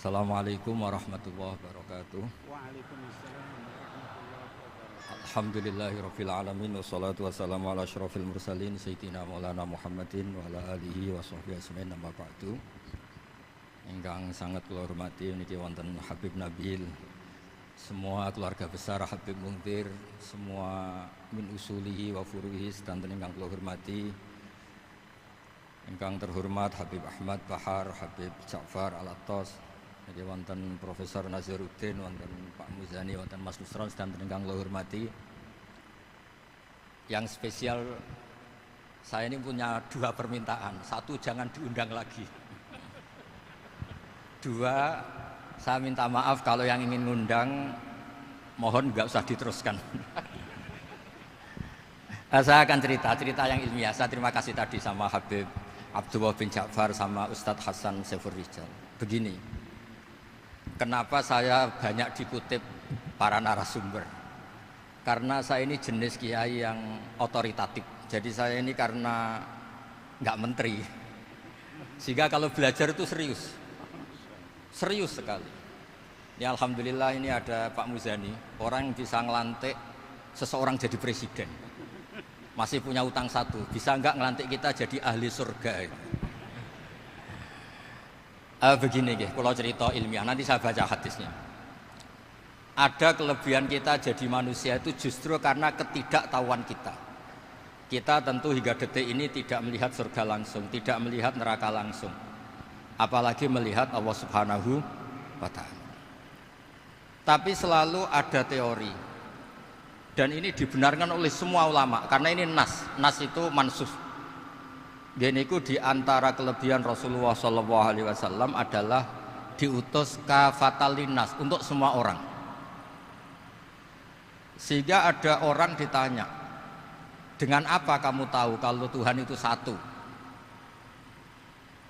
Assalamualaikum warahmatullahi wabarakatuh. Waalaikumsalam warahmatullahi wabarakatuh. Alhamdulillahirabbil alamin wassalatu wassalamu ala asyrofil mursalin sayyidina Maulana Muhammadin wa ala alihi wa sahbihi ajmain amma ba'du. Ingkang sangat kula hormati niki wonten Habib Nabil, semua keluarga besar Habib Muntir, semua min usulihi wa furuhi sedanten ingkang kula hormati. Ingkang terhormat Habib Ahmad Bahar, Habib Ja'far Al-Attas, jadi wonten Profesor Nazaruddin, wonten Pak Muzani, wonten Mas Nusron dan ingkang kula hormati. Yang spesial, saya ini punya dua permintaan. Satu, jangan diundang lagi. Dua, saya minta maaf kalau yang ingin ngundang, mohon nggak usah diteruskan. Saya akan cerita yang ilmiah. Saya terima kasih tadi sama Habib Abdullah bin Ja'far sama Ustadz Hasan Saifur Rijal. Begini, kenapa saya banyak dikutip para narasumber? Karena saya ini jenis kiai yang otoritatif. Jadi saya ini karena nggak menteri, sehingga kalau belajar itu serius sekali. Ya alhamdulillah ini ada Pak Muzani, orang yang bisa ngelantik seseorang jadi presiden. Masih punya utang satu, bisa nggak ngelantik kita jadi ahli surga? Begini kalau cerita ilmiah, nanti saya baca hadisnya. Ada kelebihan kita jadi manusia itu justru karena ketidaktahuan kita. Kita tentu hingga detik ini tidak melihat surga langsung, tidak melihat neraka langsung, apalagi melihat Allah Subhanahu wa Ta'ala. Tapi selalu ada teori, dan ini dibenarkan oleh semua ulama karena ini nas itu mansuh. Geniku di antara kelebihan Rasulullah SAW adalah diutus kafatan linnas, untuk semua orang. Sehingga ada orang ditanya, dengan apa kamu tahu kalau Tuhan itu satu?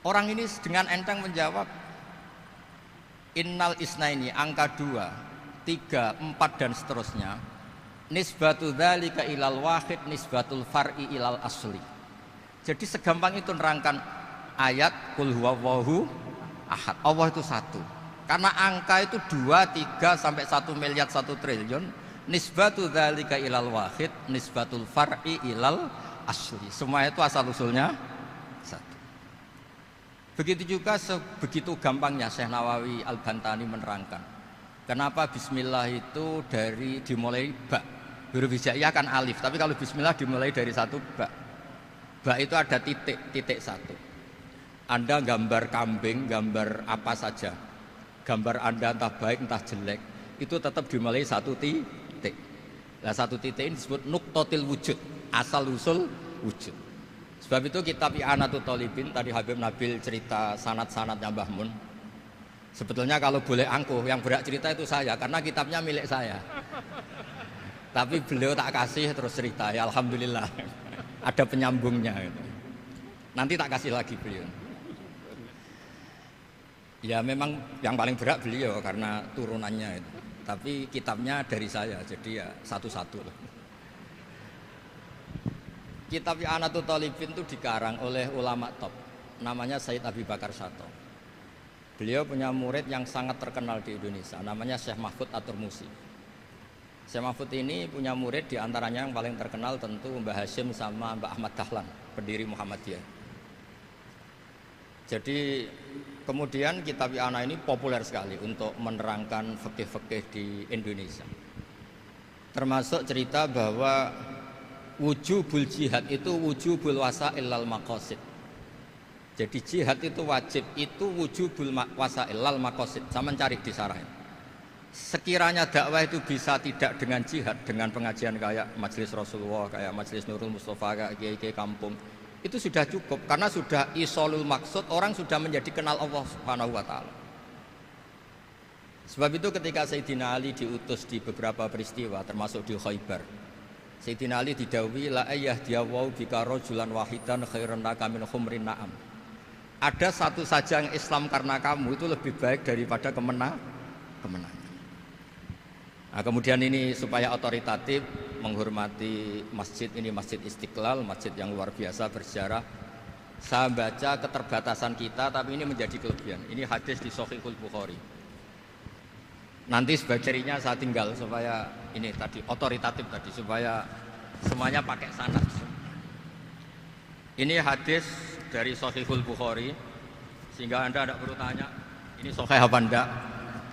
Orang ini dengan enteng menjawab, innal isnaini, angka 2, 3, 4 dan seterusnya. Nisbatu dzalika ilal wahid nisbatul far'i ilal asli. Jadi segampang itu nerangkan ayat qul huwallahu ahad. Allah itu satu. Karena angka itu 2, 3 sampai 1 miliar 1 triliun. Nisbatu dzalika ilal wahid nisbatul far'i ilal asli. Semua itu asal usulnya satu. Begitu juga begitu gampangnya Syekh Nawawi Al-Bantani menerangkan. Kenapa bismillah itu dimulai ba. Huruf hijaiyah kan alif, tapi kalau bismillah dimulai dari satu ba. Ba itu ada titik satu. Anda gambar kambing, gambar apa saja, gambar Anda entah baik entah jelek, itu tetap dimulai satu titik. Nah satu titik ini disebut nuqtatil wujud, asal usul wujud. Sebab itu kitab I'anatul Thalibin, tadi Habib Nabil cerita sanad-sanadnya Mbah Mun. Sebetulnya kalau boleh angkuh, yang berhak cerita itu saya, karena kitabnya milik saya. Tapi beliau tak kasih terus cerita, ya alhamdulillah. Ada penyambungnya. Nanti tak kasih lagi beliau. Ya memang yang paling berat beliau karena turunannya itu. Tapi kitabnya dari saya, jadi ya satu-satu. Kitab I'anatul Thalibin itu dikarang oleh ulama top, namanya Sayyid Abi Bakar Sato. Beliau punya murid yang sangat terkenal di Indonesia, namanya Syekh Mahfud At-Turmusi. Syekh Mahfud ini punya murid, diantaranya yang paling terkenal tentu Mbah Hashim sama Mbah Ahmad Dahlan, pendiri Muhammadiyah. Jadi kemudian kitab I'anah ini populer sekali untuk menerangkan fikih-fikih di Indonesia. Termasuk cerita bahwa wujubul jihad itu wujubul wasail lal maqasid. Jadi jihad itu wajib, itu wujubul wasail lal maqasid. Sama cari di sarah. Sekiranya dakwah itu bisa tidak dengan jihad, dengan pengajian kayak Majelis Rasulullah, kayak Majelis Nurul Mustafa, kayak kiai-kiai kampung, itu sudah cukup karena sudah isolul maksud, orang sudah menjadi kenal Allah Subhanahu wa Ta'ala. Sebab itu ketika Sayyidina Ali diutus di beberapa peristiwa termasuk di Khaybar, Sayyidina Ali didhawuhi la ayyahdiyawu bika rajulan wahidan khairan laka min humrin na'am. Ada satu saja yang Islam karena kamu itu lebih baik daripada kemenangan. Nah, kemudian ini supaya otoritatif menghormati masjid ini, Masjid Istiqlal, masjid yang luar biasa bersejarah. Saya baca keterbatasan kita, tapi ini menjadi kelebihan. Ini hadis di Shahihul Bukhari. Nanti sebagai cirinya saya tinggal supaya ini tadi otoritatif tadi, supaya semuanya pakai sanad. Ini hadis dari Shahihul Bukhari, sehingga Anda tidak perlu tanya ini sahih apa enggak,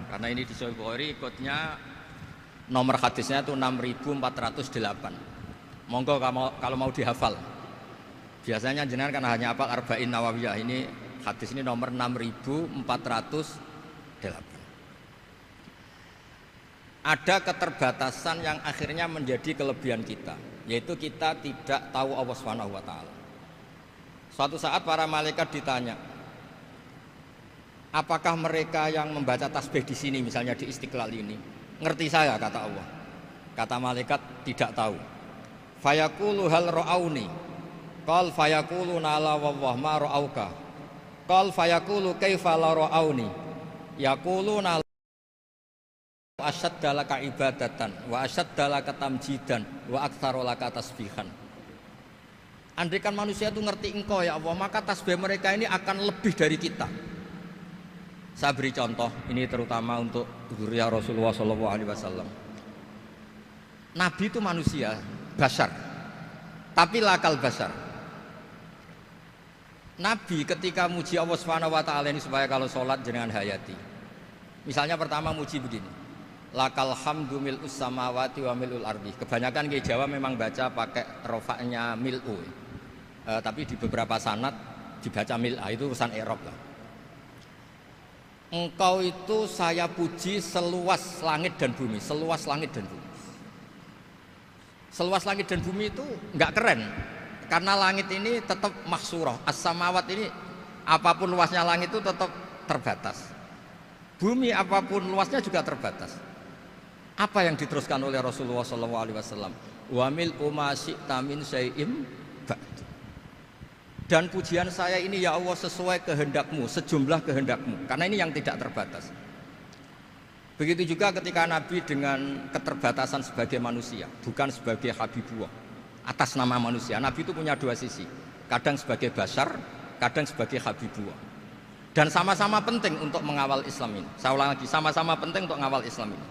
karena ini di Shahihul Bukhari ikutnya nomor hadisnya itu 6408. Monggo kalau mau dihafal. Biasanya jenengan kan hanya apa Arba'in Nawawiyah. Ini hadis ini nomor 6408. Ada keterbatasan yang akhirnya menjadi kelebihan kita, yaitu kita tidak tahu Allah Subhanahu wa taala. Suatu saat para malaikat ditanya, apakah mereka yang membaca tasbih di sini misalnya di Istiqlal ini ngerti saya, kata Allah. Kata malaikat, tidak tahu. Fayaqulu hal ra'auni. Qal fayaqulu la wallah ma ra'auka. Qal fayaqulu kaifa la ra'auni. Yaquluna asyadda laka ibadatan wa asyadda laka tamjidan wa aktsaru laka tasbihan. Andaikan manusia itu ngerti engkau ya Allah, maka tasbih mereka ini akan lebih dari kita. Saya beri contoh, ini terutama untuk zuriat Rasulullah SAW. Nabi itu manusia, basar, tapi lakal basar. Nabi ketika muji Allah Subhanahu wa taala ini supaya kalau sholat jangan hayati. Misalnya pertama muji begini, lakal hamdu mil'us samawati wa mil'ul ardi. Kebanyakan di Jawa memang baca pakai rofaknya mil'u, tapi di beberapa sanad dibaca mil'a, itu urusan i'rab lah. Engkau itu saya puji seluas langit dan bumi, seluas langit dan bumi. Seluas langit dan bumi itu enggak keren, karena langit ini tetap mahsurah, as-samawat ini apapun luasnya langit itu tetap terbatas. Bumi apapun luasnya juga terbatas. Apa yang diteruskan oleh Rasulullah SAW? Wa mil umasyi'ta min syai'im ba'd. Dan pujian saya ini ya Allah sesuai kehendakmu, sejumlah kehendakmu, karena ini yang tidak terbatas. Begitu juga ketika Nabi dengan keterbatasan sebagai manusia, bukan sebagai Habibullah, atas nama manusia. Nabi itu punya dua sisi, kadang sebagai basar, kadang sebagai Habibullah. Dan sama-sama penting untuk mengawal Islam ini. Saya ulang lagi, sama-sama penting untuk mengawal Islam ini.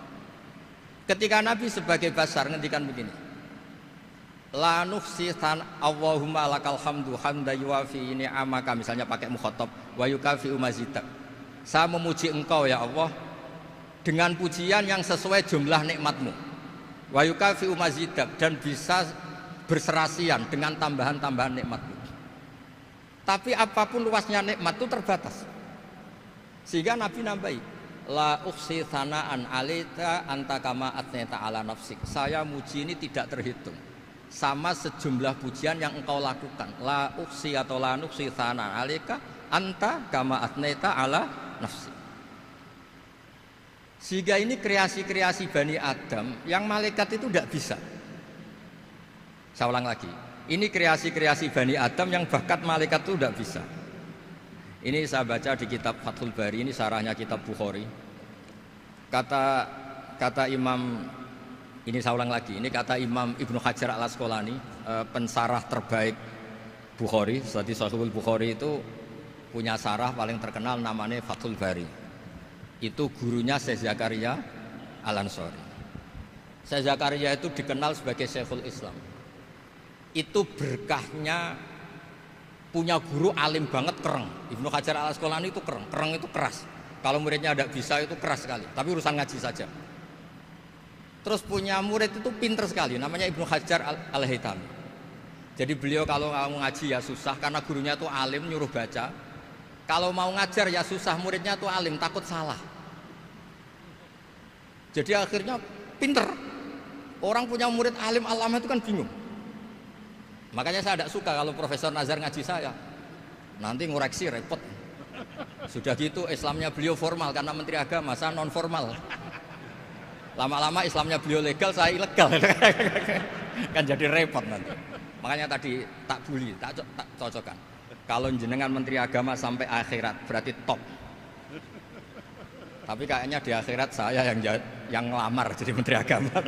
Ketika Nabi sebagai basar ngendikan begini, la nuhsitan Allahumma lakal hamdu hamda yuwafi ni'amaka, misalnya pakai mukhatab, wa yukafi umazidak. Saya memuji engkau ya Allah dengan pujian yang sesuai jumlah nikmatmu, wa yukafi umazidak, dan bisa berserasian dengan tambahan-tambahan nikmatmu. Tapi apapun luasnya nikmat itu terbatas, sehingga Nabi nambahi, la ukhsi thana'an alita anta kama atneta ala nafsik. Saya muji ini tidak terhitung, sama sejumlah pujian yang engkau lakukan. La ukhsi atau la nukhsi thana'an alika anta kama atneta ala nafsik. Sehingga ini kreasi-kreasi Bani Adam yang malaikat itu tidak bisa. Saya ulang lagi, ini kreasi-kreasi Bani Adam yang bakat malaikat itu tidak bisa. Ini saya baca di kitab Fathul Bari, ini sarahnya kitab Bukhari. Kata Imam, ini saya ulang lagi, ini kata Imam Ibnu Hajar al-Asqalani, pensarah terbaik Bukhari. Jadi Sahihul Bukhari itu punya sarah paling terkenal namanya Fathul Bari. Itu gurunya Syekh Zakaria Al-Ansari. Syekh Zakaria itu dikenal sebagai Syekhul Islam. Itu berkahnya punya guru alim banget, kereng. Ibnu Hajar al-Asqalani itu kereng itu keras. Kalau muridnya tidak bisa itu keras sekali, tapi urusan ngaji saja. Terus punya murid itu pinter sekali, namanya Ibnu Hajar al-Haytami. Jadi beliau kalau mau ngaji ya susah, karena gurunya itu alim, nyuruh baca. Kalau mau ngajar ya susah, muridnya tuh alim, takut salah. Jadi akhirnya pinter. Orang punya murid alim alama itu kan bingung. Makanya saya tidak suka kalau Profesor Nazar ngaji saya, nanti ngoreksi repot. Sudah gitu Islamnya beliau formal karena Menteri Agama, saya non formal. Lama-lama Islamnya beliau legal, saya ilegal. Kan jadi repot nanti. Makanya tadi tak bully, tak cocokkan. Kalau jenengan Menteri Agama sampai akhirat berarti top. Tapi kayaknya di akhirat saya yang ngelamar jadi Menteri Agama.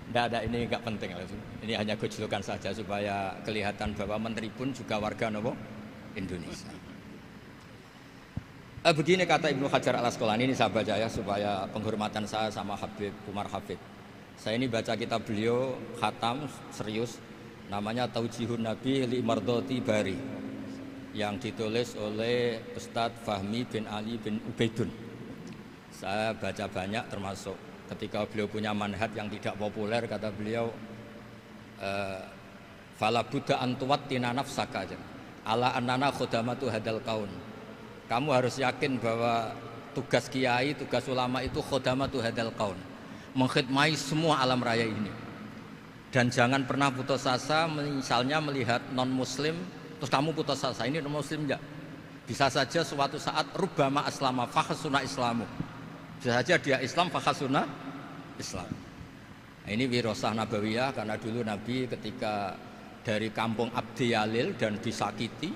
Tidak Tidak, ini enggak penting. Ini hanya gejolokan saja supaya kelihatan bahwa menteri pun juga warga nopo Indonesia. Begini kata Ibnu Hajar Al Asqalani, ini saya baca ya supaya penghormatan saya sama Habib Umar Hafid. Saya ini baca kitab beliau khatam serius, namanya Taujihun Nabi li Mardhati Bari, yang ditulis oleh Ustadz Fahmi bin Ali bin Ubaidun. Saya baca banyak, termasuk ketika beliau punya manhaj yang tidak populer, kata beliau fala budda antuwattina nafsaka ala annana khudamatu hadal kaun. Kamu harus yakin bahwa tugas kiai, tugas ulama itu khudamatu hadal kaun, mengkhidmati semua alam raya ini. Dan jangan pernah putus asa, misalnya melihat non muslim terus kamu putus asa, ini non muslim enggak. Bisa saja suatu saat rubbama aslama fakhasuna islamu, bisa saja dia Islam fakhasuna Islam. Nah, ini wirasah nabawiyah, karena dulu Nabi ketika dari kampung Abdi Yalil dan disakiti,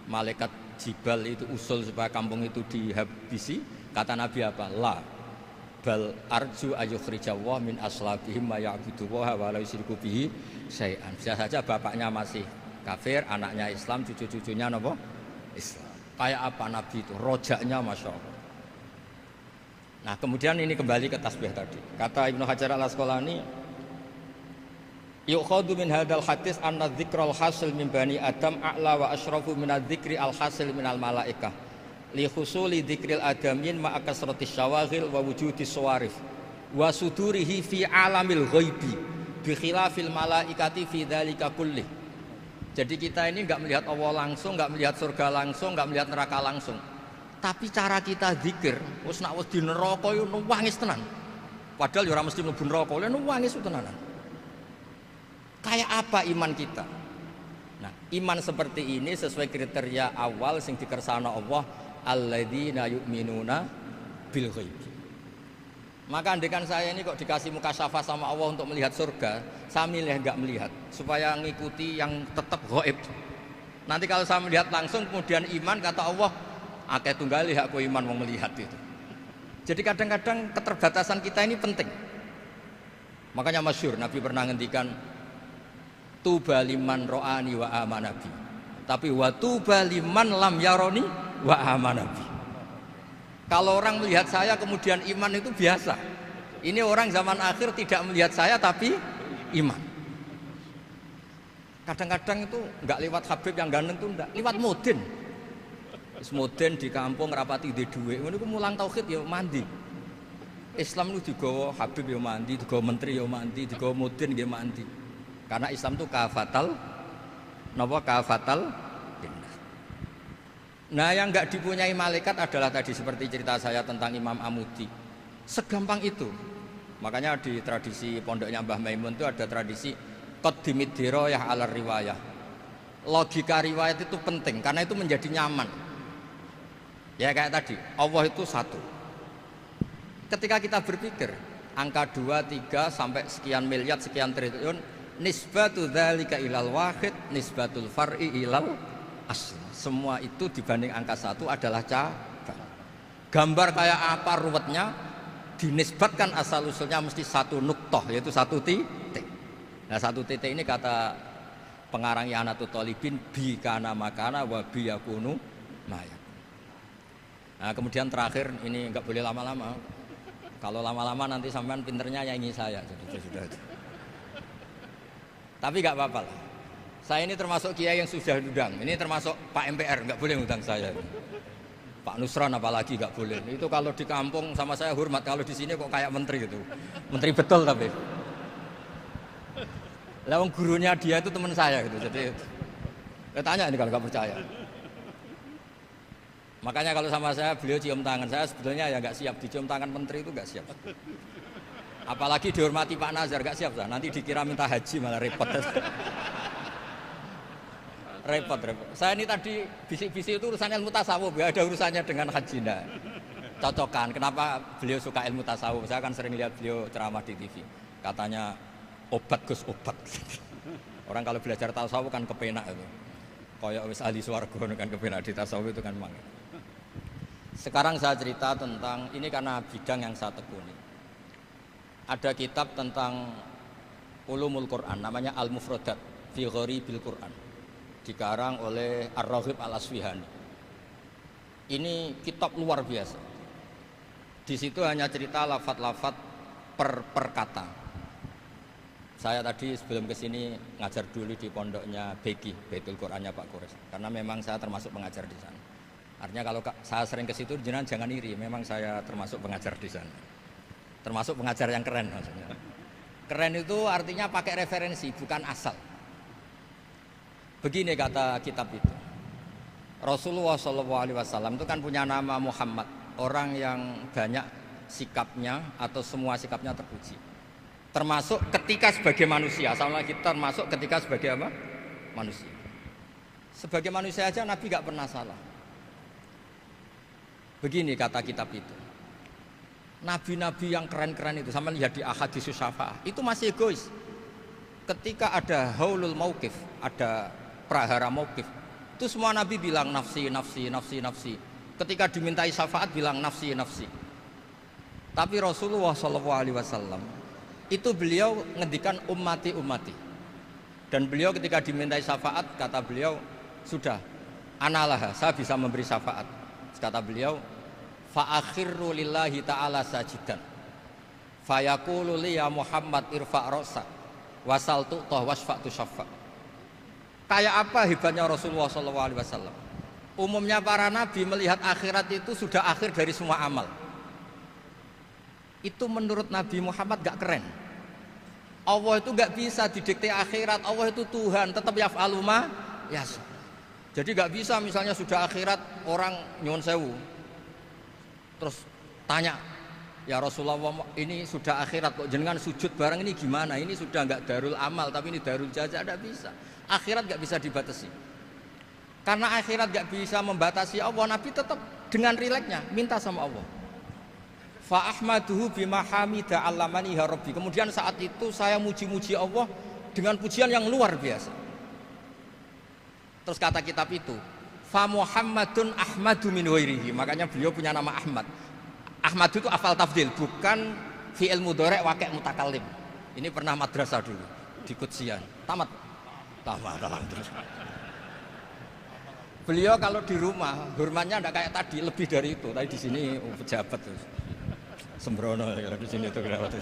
malaikat Jibal itu usul supaya kampung itu dihabisi, kata Nabi apa? La bal arju ayukhrijawah min aslabihim ma ya'budu wa la yusyriku bihi syai'an. Bisa saja bapaknya masih kafir, anaknya Islam, cucu-cucunya napa? Islam. Kayak apa Nabi itu? Rojaknya Masya Allah. Nah kemudian ini kembali ke tasbih tadi. Kata Ibnu Hajar Al Asqalani, yukhadu min hadal hadis anna dzikral hasil min bani Adam a'la wa asyrafu min adzikri al hasil min al malaikah li husuli dzikril adamin ma akasratis syawaghil wa wujudis sawarif wa sudurihi fi alamil ghaibi bi khilafil malaikati fi dzalika kulli. Jadi kita ini enggak melihat Allah langsung, enggak melihat surga langsung, enggak melihat neraka langsung. Tapi cara kita zikir, wis nek wis di neraka yo nuwangis tenan. Padahal yo ora mesti mlebu neraka, lha nuwangis tenanan. Kayak apa iman kita? Nah, iman seperti ini sesuai kriteria awal sing dikersana Allah, alladzina yu'minuna bil ghaib. Maka andekan saya ini kok dikasih mukasyafah sama Allah untuk melihat surga, saya milih enggak melihat supaya ngikuti yang tetap ghaib. Nanti kalau saya melihat langsung kemudian iman, kata Allah, akeh tunggali aku iman mau melihat itu. Jadi kadang-kadang keterbatasan kita ini penting. Makanya masyhur Nabi pernah ngendikan tuba liman ro'ani wa amanabi, tapi wa tuba liman lam yaroni wa amanabi. Kalau orang melihat saya kemudian iman itu biasa. Ini orang zaman akhir tidak melihat saya tapi iman. Kadang-kadang itu enggak lewat Habib yang ganteng itu enggak, lewat Mudin. Mudin di kampung rapati di duit, ngono ku mulang tauhid ya mandi. Islam itu digawa Habib ya mandi, digawa menteri ya mandi, digawa Mudin ya mandi. Karena Islam itu kafatal, napa kafatal. Nah yang enggak dipunyai malaikat adalah tadi seperti cerita saya tentang Imam Amudi. Segampang itu. Makanya di tradisi pondoknya Mbah Maimun itu ada tradisi qaddimid dirayah ala riwayah. Logika riwayat itu penting karena itu menjadi nyaman. Ya kayak tadi, Allah itu satu. Ketika kita berpikir angka 2, 3 sampai sekian miliar, sekian triliun, nisbatu dzalika ilal wahid, nisbatul far'i ilal asl. Semua itu dibanding angka 1 adalah cabang. Gambar kayak apa ruwetnya, dinisbatkan asal usulnya mesti satu nuktoh, yaitu satu titik. Nah satu titik ini kata pengarang Ianatul Thalibin, bi kana makana wa bi yakunu maya. Nah kemudian terakhir ini enggak boleh lama-lama. Kalau lama-lama nanti sampean pinternya nyanyi saya. Sudah. Tapi enggak apa-apa lah. Saya ini termasuk kiai yang sudah diundang. Ini termasuk Pak MPR, enggak boleh ngundang saya. Pak Nusran apalagi enggak boleh. Itu kalau di kampung sama saya hormat, kalau di sini kok kayak menteri gitu. Menteri betul tapi. Lah wong gurunya dia itu teman saya gitu. Jadi tanya ini kalau enggak percaya. Makanya kalau sama saya beliau cium tangan, saya sebetulnya ya nggak siap dicium tangan menteri itu nggak siap. Apalagi dihormati Pak Nazar nggak siap lah. Nanti dikira minta haji malah repot. repot. Saya ini tadi bisik-bisik itu urusan ilmu tasawuf, ya ada urusannya dengan haji nah. Cocokan. Kenapa beliau suka ilmu tasawuf? Saya kan sering lihat beliau ceramah di TV. Katanya obat Gus obat. Orang kalau belajar tasawuf kan kepenak itu. Kayak wis ahli swarga kan kepenak di tasawuf itu kan memang. Sekarang saya cerita tentang ini karena bidang yang saya tekuni. Ada kitab tentang Ulumul Quran, namanya Al-Mufradat fi Gharibil Quran, dikarang oleh Ar-Raghib Al-Asfihani. Ini kitab luar biasa. Di situ hanya cerita lafat-lafat per kata. Saya tadi sebelum kesini ngajar dulu di pondoknya Beki, Baitul Qurannya Pak Kures, karena memang saya termasuk pengajar di sana. Artinya kalau saya sering ke situ, jangan iri, memang saya termasuk pengajar di sana. Termasuk pengajar yang keren maksudnya. Keren itu artinya pakai referensi, bukan asal. Begini kata kitab itu. Rasulullah SAW itu kan punya nama Muhammad, orang yang banyak sikapnya atau semua sikapnya terpuji. Termasuk ketika sebagai manusia, sama kita termasuk ketika sebagai apa? Manusia. Sebagai manusia aja Nabi gak pernah salah. Begini kata kitab itu. Nabi-nabi yang keren-keren itu, sama lihat di Ahaditsus Syafa'ah, itu masih egois. Ketika ada haulul mauqif, ada prahara mauqif, itu semua nabi bilang nafsi, nafsi, nafsi, nafsi. Ketika dimintai syafaat bilang nafsi, nafsi. Tapi Rasulullah SAW itu beliau ngendikan ummati, ummati. Dan beliau ketika dimintai syafaat kata beliau, sudah, analah, saya bisa memberi syafaat. Kata beliau, fa'akhirru lillahi ta'ala sajidan fayaqulu li ya Muhammad irfa' ra'sak wasal tu'tah wasfa'tu syafa'. Kayak apa hebatnya Rasulullah SAW? Umumnya para nabi melihat akhirat itu sudah akhir dari semua amal. Itu menurut Nabi Muhammad gak keren. Allah itu gak bisa didikte akhirat. Allah itu Tuhan, tetap yaf'alu ma yasha. Jadi gak bisa misalnya sudah akhirat orang nyuwun sewu terus tanya, ya Rasulullah ini sudah akhirat kok jenengan sujud bareng ini gimana? Ini sudah nggak darul amal tapi ini darul jaza, tidak bisa. Akhirat nggak bisa dibatasi. Karena akhirat nggak bisa membatasi Allah, Nabi tetap dengan rileksnya minta sama Allah. Fa ahmaduhu bima hamida 'allamani ya rabbi. Kemudian saat itu saya muji-muji Allah dengan pujian yang luar biasa. Terus kata kitab itu, fa Muhammadun Ahmadu min ghairihi. Makanya beliau punya nama Ahmad. Ahmad itu afal tafdil, bukan fi'il mudhari' waqi' mutakallim. Ini pernah madrasah dulu di Kutsian. Tamat. Terus. Beliau kalau di rumah hormatnya enggak kayak tadi, lebih dari itu. Tadi di sini pejabat terus. Sembrono kalau di sini itu kenapa itu.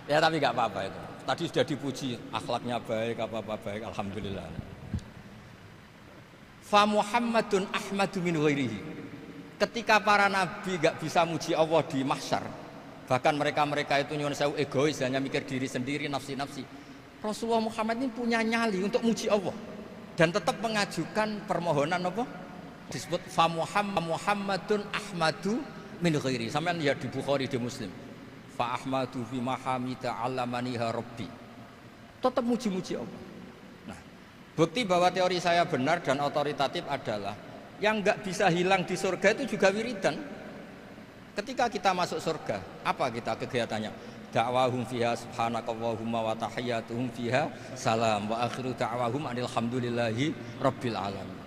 Ya tapi enggak apa-apa itu. Tadi sudah dipuji, akhlaknya baik, apa-apa baik, alhamdulillah. Fa Muhammadun Ahmadu min ghairihi. Ketika para nabi gak bisa muji Allah di mahsyar, bahkan mereka itu nyuwun sewu egois, hanya mikir diri sendiri, nafsi-nafsi. Rasulullah Muhammad ini punya nyali untuk muji Allah dan tetap mengajukan permohonan apa? Disebut fa Muhammadun Ahmadu min ghairihi. Sampeyan lihat di Bukhari, di Muslim. Fa Ahmadu fi mahamida 'allamani rabbi. Tetap muji-muji Allah. Bukti bahwa teori saya benar dan otoritatif adalah yang nggak bisa hilang di surga itu juga wiridan. Ketika kita masuk surga, apa kita kegiatannya? Da'wahum fiha subhanakallahumma wa tahiyyatuhum fiha salam wa akhiru da'wahum alhamdulillahi rabbil alamin.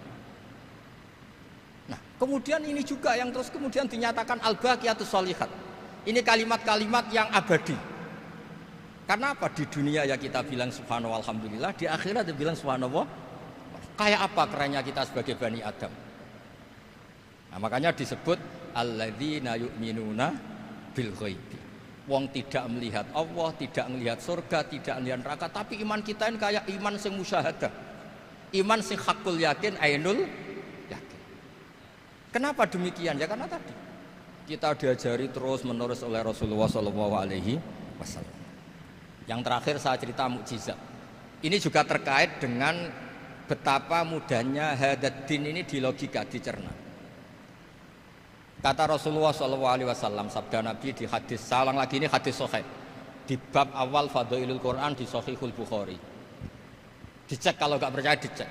Nah, kemudian ini juga yang terus kemudian dinyatakan al-baqiyatus sholihat. Ini kalimat-kalimat yang abadi. Karena apa? Di dunia ya kita bilang subhanallah alhamdulillah, di akhirat dia bilang subhanallah. Kayak apa kerennya kita sebagai Bani Adam? Nah, makanya disebut alladzina yu'minuna bil ghaibi. Wong tidak melihat Allah, tidak melihat surga, tidak melihat neraka, tapi iman kita ini kayak iman sing musyahadah. Iman sing hakul yakin, ainul yakin. Kenapa demikian? Ya karena tadi kita diajari terus menerus oleh Rasulullah SAW. Yang terakhir saya cerita mukjizat. Ini juga terkait dengan betapa mudahnya hadaddin ini di logika, dicerna. Kata Rasulullah SAW, sabda Nabi di hadis, saya ulang lagi ini hadis sahih di bab awal Fadailul Quran di Sahihul Bukhari. Dicek, kalau nggak percaya dicek.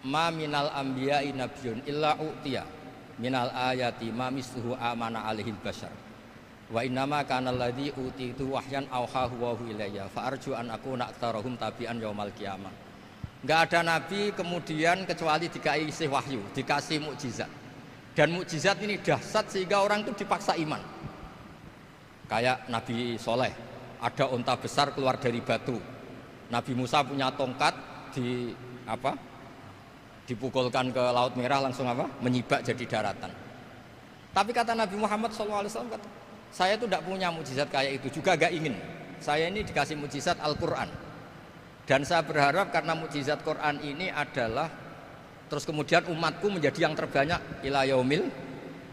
Ma minal anbiya'i nabiyyun illa u'tiya minal ayati ma misluhu amana alaihil bashar. Wa innama kana alladzi utitu wahyan auhahu wa ilayya fa arju an akuna aktsarahum tabi'an yaumal qiyamah. Enggak ada nabi kemudian kecuali dikasih wahyu, dikasih mukjizat. Dan mukjizat ini dahsyat sehingga orang itu dipaksa iman. Kayak Nabi Soleh ada unta besar keluar dari batu. Nabi Musa punya tongkat dipukulkan ke Laut Merah langsung menyibak jadi daratan. Tapi kata Nabi Muhammad SAW, saya itu tidak punya mukjizat kayak itu, juga gak ingin. Saya ini dikasih mukjizat Al-Quran, dan saya berharap karena mukjizat Quran ini adalah terus kemudian umatku menjadi yang terbanyak ila yaumil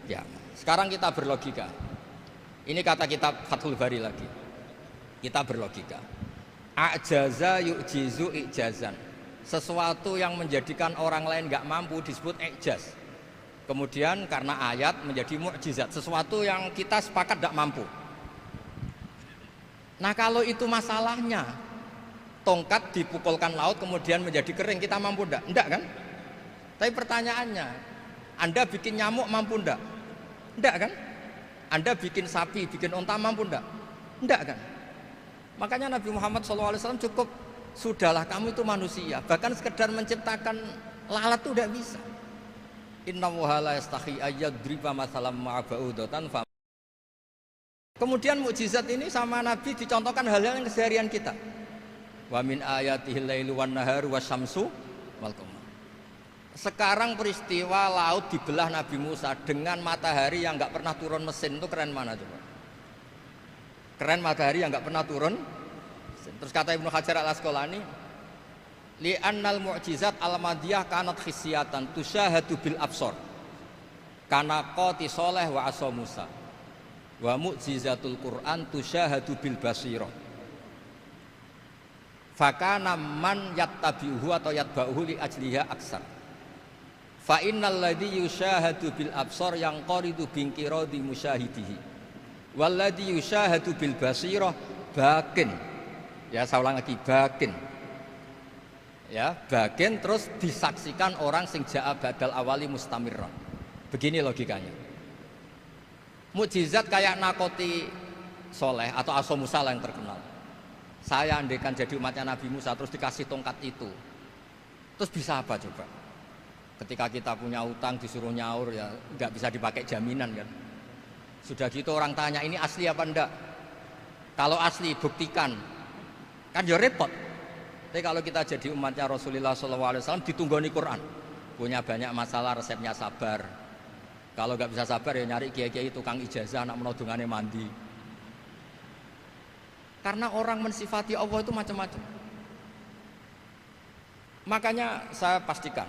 qiyamah. Sekarang kita berlogika. Ini kata kitab Fathul Bari lagi. Kita berlogika. A'jaza yu'jizu i'jazan. Sesuatu yang menjadikan orang lain gak mampu disebut i'jaz. Kemudian karena ayat menjadi mukjizat, sesuatu yang kita sepakat gak mampu. Nah kalau itu masalahnya, tongkat dipukulkan laut kemudian menjadi kering, kita mampu enggak? Enggak kan? Tapi pertanyaannya, Anda bikin nyamuk mampu enggak? Enggak kan? Anda bikin sapi, bikin unta mampu enggak? Enggak kan? Makanya Nabi Muhammad SAW cukup, sudahlah kamu itu manusia, bahkan sekedar menciptakan lalat itu enggak bisa. Inna wuhala yastahi ayyadriba masalam ma'aba'udatan. Kemudian mukjizat ini sama Nabi dicontohkan hal-hal yang keseharian kita. Wa min ayatihil lailu wan naharu wasyamsu wal qamar. Sekarang peristiwa laut dibelah Nabi Musa dengan matahari yang nggak pernah turun mesin, itu keren mana coba? Keren matahari yang nggak pernah turun mesin. Terus kata Ibnu Hajar al-Asqalani, li'annal mu'jizat al-madiyah kanat khisyatan tusyahadu bil absor kana qati soleh wa asa Musa wa mu'jizatul Qur'an tusyahadu bil basirah fakana man yattabi'uhu atau yatba'uhu li ajliha aksar fa innal ladzi yusyahadu bil absar yang qaridu bingkiradi musyahidihi wal ladzi yusyahadu bil basirah bakin. Ya saya ulang lagi, bakin. Ya, bagian terus disaksikan orang sing ja'a badal awali mustamirran. Begini logikanya. Mukjizat kayak nakoti soleh atau aso Musa yang terkenal. Saya andaikan jadi umatnya Nabi Musa terus dikasih tongkat itu, terus bisa apa coba? Ketika kita punya utang disuruh nyaur ya nggak bisa dipakai jaminan kan. Sudah gitu orang tanya ini asli apa enggak? Kalau asli buktikan, kan ya repot. Tapi kalau kita jadi umatnya Rasulullah SAW ditunggoni Quran, punya banyak masalah resepnya sabar. Kalau nggak bisa sabar ya nyari kiai-kiai tukang ijazah anak menodungannya mandi. Karena orang mensifati Allah itu macam-macam. Makanya saya pastikan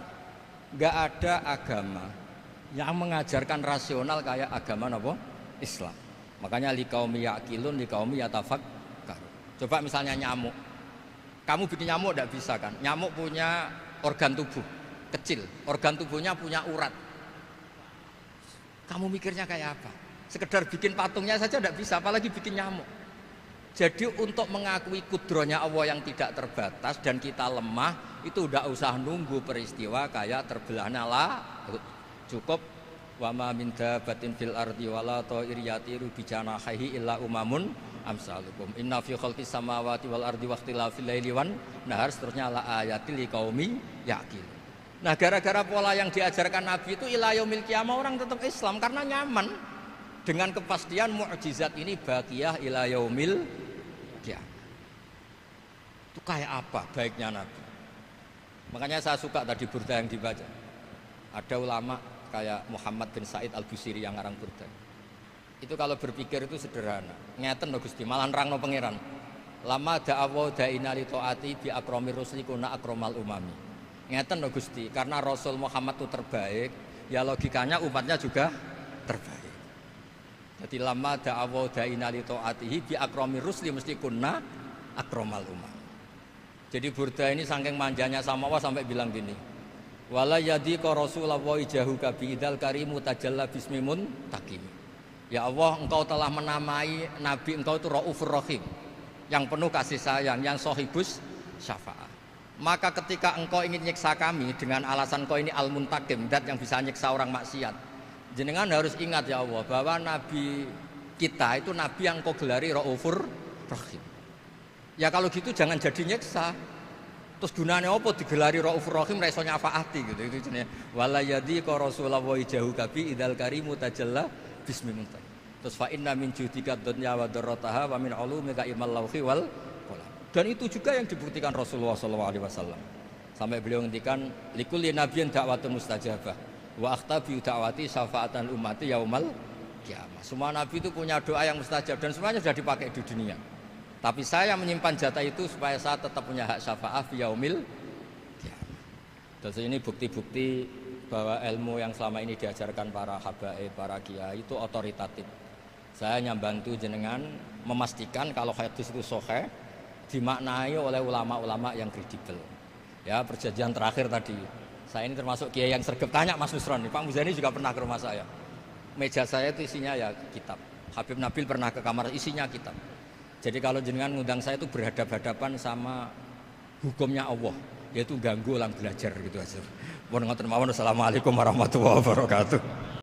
nggak ada agama yang mengajarkan rasional kayak agama apa? Islam. Makanya liqaumi yaqilun liqaumi yatafakkarun. Coba misalnya nyamuk. Kamu bikin nyamuk tidak bisa kan? Nyamuk punya organ tubuh kecil, organ tubuhnya punya urat. Kamu mikirnya kayak apa? Sekedar bikin patungnya saja tidak bisa, apalagi bikin nyamuk. Jadi untuk mengakui kudrohnya Allah yang tidak terbatas dan kita lemah, itu tidak usah nunggu peristiwa kayak terbelahnya laut. Cukup wa ma min dabbatin fil ardi wala ta'ir yatiru bi janahihi illa umamun amsalukum inna fi khalqis samawati wal ardi waqtilafil laili wan nahar, seterusnya la ayatil liqaumi yaqil. Nah, gara-gara pola yang diajarkan Nabi itu ila yaumil qiyamah orang tetap Islam karena nyaman dengan kepastian mukjizat ini baqiyah ila yaumil qiyamah. Itu kayak apa baiknya Nabi. Makanya saya suka tadi burda yang dibaca. Ada ulama kayak Muhammad bin Said Al-Busiri yang ngarang burda. Itu kalau berpikir itu sederhana. Ngeten lho Gusti, malah nerangno pangeran. Lama da'awa da'ina li taati bi akramir rusli kuna akramal umami. Ngeten lho Gusti, karena Rasul Muhammad itu terbaik, ya logikanya umatnya juga terbaik. Jadi lama da'awa da'ina li taatihi bi akramir rusli mesti kuna akramal umami. Jadi burda ini saking manjanya sama Allah sampai bilang gini. Wala yadika Rasulullah jahuka bi idal karimu tajalla bismimun takim. Ya Allah, engkau telah menamai Nabi engkau itu Raufur Rahim, yang penuh kasih sayang, yang sohibus syafa'ah. Maka ketika engkau ingin nyiksa kami dengan alasan engkau ini al-muntakim, dat yang bisa nyiksa orang maksiat, jenengan harus ingat ya Allah bahwa Nabi kita itu Nabi yang engkau gelari Raufur Rahim. Ya kalau gitu jangan jadi nyiksa. Terus gunanya apa digelari Raufur Rahim ra iso nyafaati gitu. Itu jenenge wala yadika Rasulullah jahuka bi idal karimu tajalla bismillah. Terus fa inna min judika dunya wa darrataha wa min ulumika ilmal lauhi wal qalam. Dan itu juga yang dibuktikan Rasulullah SAW. Sampai beliau ngendikan likulli nabiyyin da'watun mustajabah wa akhtabi da'wati syafaatan ummati yaumal kiamah. Semua nabi itu punya doa yang mustajab dan semuanya sudah dipakai di dunia. Tapi saya menyimpan jatah itu supaya saya tetap punya hak syafaat fi yaumil kiamah. Terus ini bukti-bukti bahwa ilmu yang selama ini diajarkan para habaib, para kiai itu otoritatif. Saya hanya bantu jenengan memastikan kalau hadis itu sahih dimaknai oleh ulama-ulama yang kredibel. Ya, perjanjian terakhir tadi. Saya ini termasuk kiai yang sregep, tanya Mas Nusron, Pak Muzani juga pernah ke rumah saya. Meja saya itu isinya ya kitab. Habib Nabil pernah ke kamar, isinya kitab. Jadi kalau jenengan ngundang saya itu berhadap-hadapan sama hukumnya Allah, yaitu ganggu orang belajar gitu aja. Mohon ngoten mawon. Assalamualaikum warahmatullahi wabarakatuh.